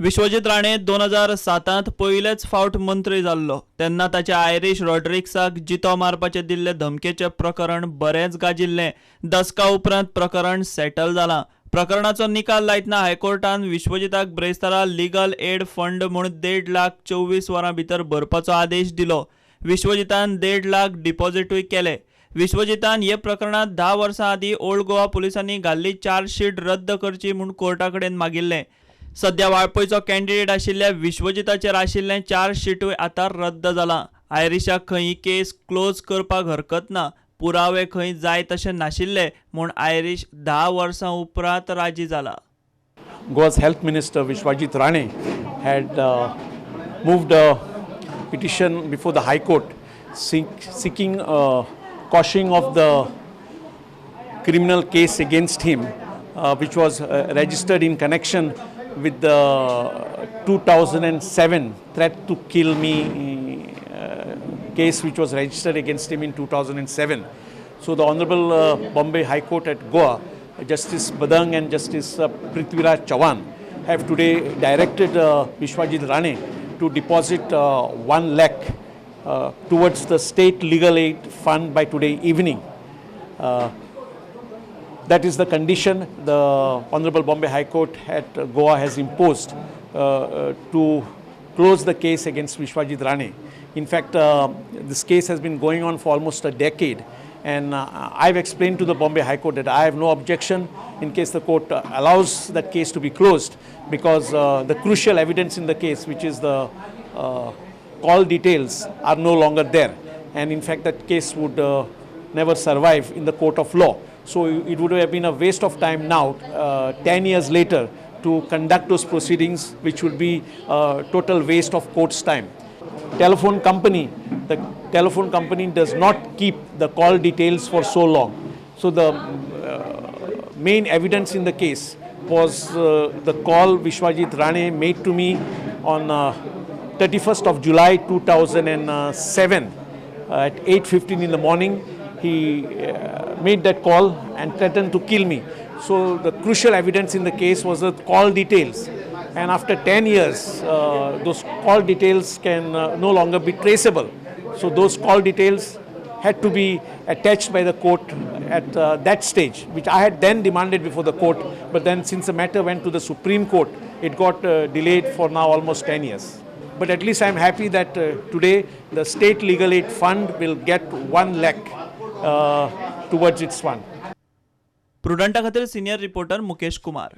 विश्वजीत राणे 2007 पयलेच फावट मंत्री जाल्लो तेन्ना ताच्या आयरिश रॉड्रिग्साक जितो मारपाचे दिल्ले धमकेचे प्रकरण बरेच गाजिल्लें. दसका उपरांत प्रकरण सेटल जालां. प्रकरणाचो निकाल लायतना हायकोर्टान विश्वजिताक ब्रेस्तारा लीगल एड फंड म्हूण 1.5 लाख 24 वरां भितर भरपाचो आदेश दिलो. विश्वजितान 1.5 लाख डिपॉझिटूय केले. विश्वजितान हे प्रकरणांत 10 वर्सां आदीं ओल्ड गोवा पुलिसांनी घाल्ली चार्जशीट रद्द करची म्हूण कोर्टा कडेन मागिल्लें. सध्या वाळपयचो कॅन्डिडेट आशिल्ल्या विश्वजिताचेर आशिल्लें चार्जशीटूय आतां रद्द जालां. आयरिशाक खंय केस क्लोज करपाक हरकत ना, पुरावे खंय जाय तशें नाशिल्ले म्हूण आयरिश 10 वर्सां उपरांत राजी जाला. Goa's Health Minister Vishwajit Rane had moved a petition before the High Court seeking quashing of the criminal case against him, which was registered in connection with the 2007 threat to kill me case, which was registered against him in 2007. So the Honorable Bombay High Court at Goa, Justice Badang and Justice Prithviraj Chavan have today directed Vishwajit Rane to deposit 1 lakh towards the state legal aid fund by today evening. That is the condition the Honorable Bombay High Court at Goa has imposed to close the case against Vishwajit Rane. In fact, this case has been going on for almost a decade, and I've explained to the Bombay High Court that I have no objection in case the court allows that case to be closed, because the crucial evidence in the case, which is the call details, are no longer there, and in fact that case would never survive in the court of law. So it would have been a waste of time now, 10 years later, to conduct those proceedings, which would be a total waste of court's time. The telephone company does not keep the call details for so long. So the main evidence in the case was the call Vishwajit Rane made to me on 31st of July 2007 at 8:15 in the morning. He made that call and threatened to kill me. So the crucial evidence in the case was the call details. And after 10 years, those call details can no longer be traceable. So those call details had to be attached by the court at that stage, which I had then demanded before the court. But then since the matter went to the Supreme Court, it got delayed for now almost 10 years. But at least I am happy that today the state legal aid fund will get 1 lakh towards its fund. प्रुडंटा खातीर senior reporter Mukesh Kumar.